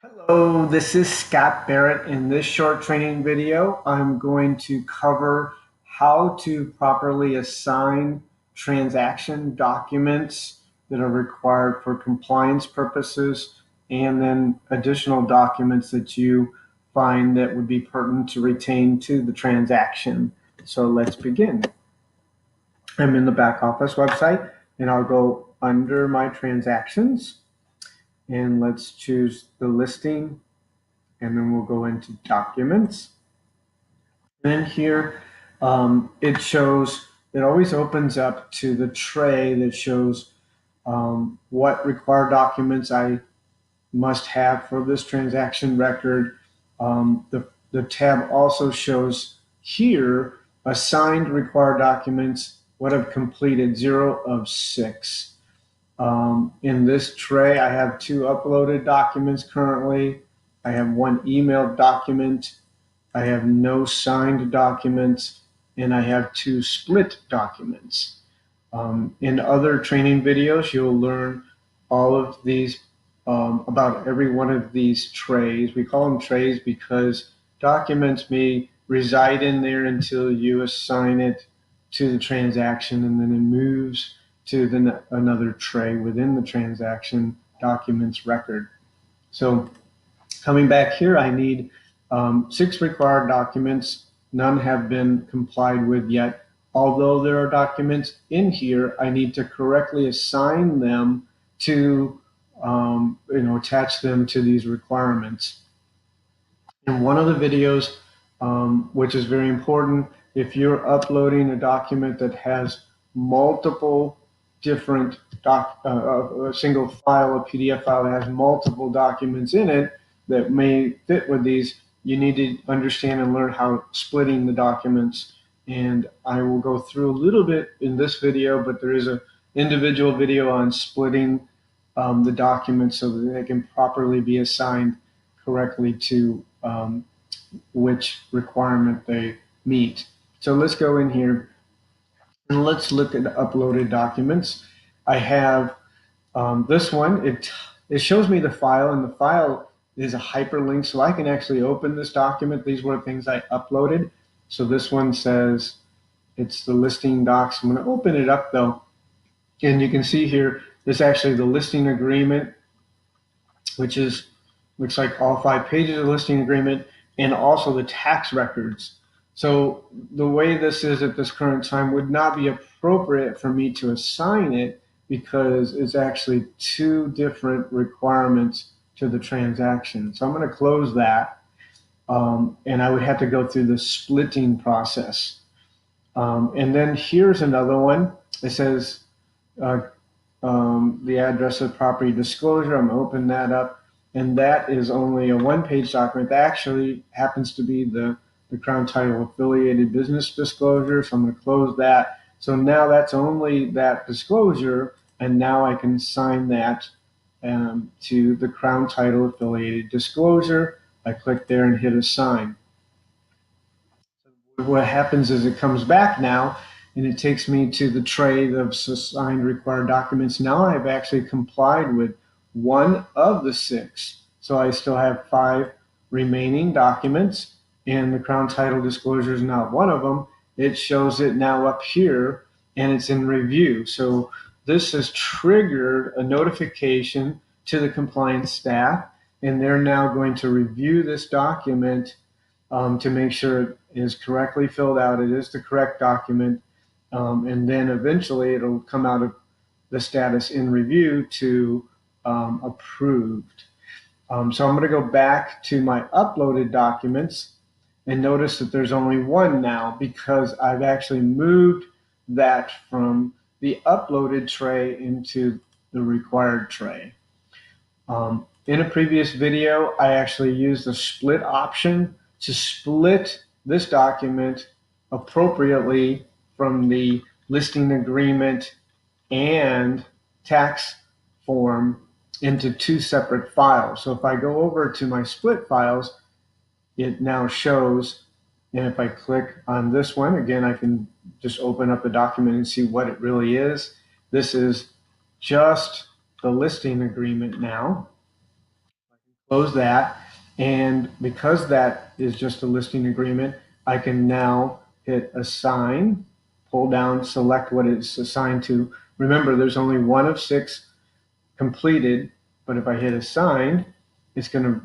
Hello, this is Scott Barrett. In this short training video, I'm going to cover how to properly assign transaction documents that are required for compliance purposes, and then additional documents that you find that would be pertinent to retain to the transaction. So let's begin. I'm in the back office website, and I'll go under my transactions, and let's choose the listing, and then we'll go into documents. And then here it shows, it always opens up to the tray that shows what required documents I must have for this transaction record. The tab also shows here assigned required documents, what I've completed, 0 of 6. In this tray, I have 2 uploaded documents currently. I have 1 emailed document. I have no signed documents, and I have 2 split documents. In other training videos, you'll learn all of these about every one of these trays. We call them trays because documents may reside in there until you assign it to the transaction, and then it moves to another tray within the transaction documents record. So coming back here, I need 6 required documents. None have been complied with yet. Although there are documents in here, I need to correctly assign them to, attach them to these requirements. In one of the videos, which is very important, if you're uploading a document that has multiple different a single file, a PDF file that has multiple documents in it that may fit with these, you need to understand and learn how splitting the documents. And I will go through a little bit in this video, but there is an individual video on splitting the documents so that they can properly be assigned correctly to which requirement they meet. So let's go in here and let's look at uploaded documents. I have this one. It shows me the file, and the file is a hyperlink, so I can actually open this document. These were things I uploaded. So this one says it's the listing docs. I'm going to open it up though, and you can see here there's actually the listing agreement, which looks like all 5 pages of listing agreement, and also the tax records. So the way this is at this current time would not be appropriate for me to assign it because it's actually 2 different requirements to the transaction. So I'm going to close that, and I would have to go through the splitting process. And then here's another one. It says the address of property disclosure. I'm going to open that up, and that is only a 1-page document. That actually happens to be the Crown Title Affiliated Business Disclosure, so I'm going to close that. So now that's only that disclosure, and now I can assign that to the Crown Title Affiliated Disclosure. I click there and hit assign. What happens is it comes back now, and it takes me to the tray of assigned required documents. Now I've actually complied with 1 of the 6. So I still have 5 remaining documents, and the Crown Title Disclosure is not one of them. It shows it now up here, and it's in review. So this has triggered a notification to the compliance staff, and they're now going to review this document to make sure it is correctly filled out. It is the correct document, and then eventually it'll come out of the status in review to approved. So I'm going to go back to my uploaded documents and notice that there's only 1 now because I've actually moved that from the uploaded tray into the required tray. In a previous video, I actually used the split option to split this document appropriately from the listing agreement and tax form into 2 separate files. So if I go over to my split files, it now shows, and if I click on this one, again, I can just open up the document and see what it really is. This is just the listing agreement now. Close that. And because that is just a listing agreement, I can now hit assign, pull down, select what it's assigned to. Remember, there's only one of 6 completed, but if I hit assign, it's going to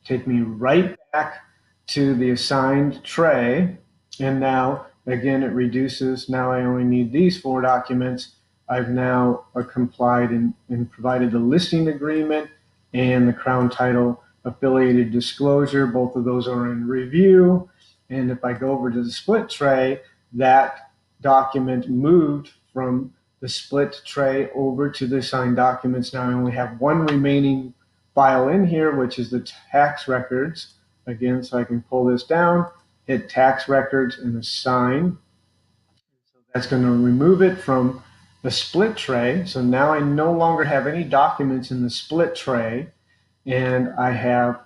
take me right back to the assigned tray. And now, again, it reduces. Now I only need these 4 documents. I've now complied and provided the listing agreement and the Crown Title affiliated disclosure. Both of those are in review. And if I go over to the split tray, that document moved from the split tray over to the assigned documents. Now I only have one remaining file in here, which is the tax records. Again, so I can pull this down, hit tax records and assign. So that's going to remove it from the split tray. So now I no longer have any documents in the split tray, and I have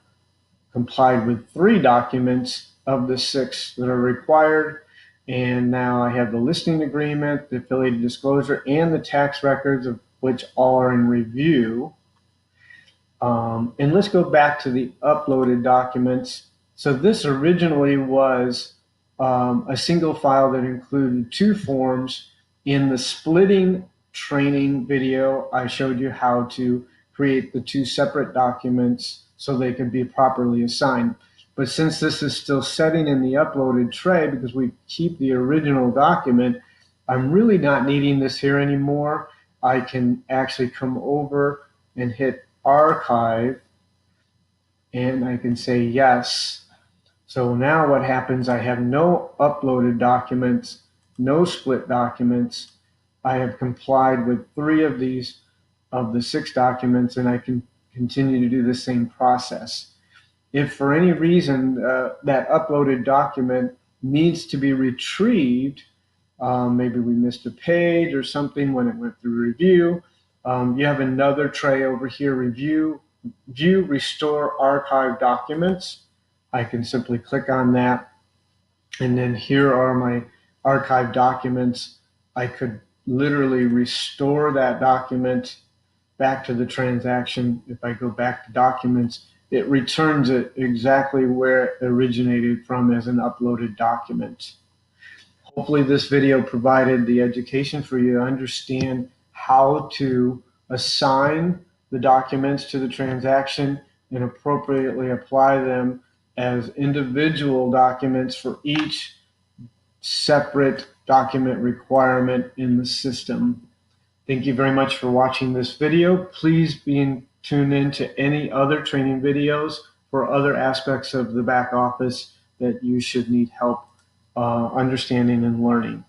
complied with 3 documents of the 6 that are required. And now I have the listing agreement, the affiliated disclosure, and the tax records, of which all are in review. And let's go back to the uploaded documents. So this originally was a single file that included 2 forms. In the splitting training video, I showed you how to create the 2 separate documents so they could be properly assigned. But since this is still setting in the uploaded tray, because we keep the original document, I'm really not needing this here anymore. I can actually come over and hit archive, and I can say yes. So now what happens, I have no uploaded documents, no split documents. I have complied with 3 of these of the 6 documents, and I can continue to do the same process. If for any reason that uploaded document needs to be retrieved, maybe we missed a page or something when it went through review, you have another tray over here, review, view, restore, archive documents. I can simply click on that, and then here are my archive documents. I could literally restore that document back to the transaction. If I go back to documents, it returns it exactly where it originated from as an uploaded document. Hopefully this video provided the education for you to understand how to assign the documents to the transaction and appropriately apply them as individual documents for each separate document requirement in the system. Thank you very much for watching this video. Please tune in to any other training videos for other aspects of the back office that you should need help understanding and learning.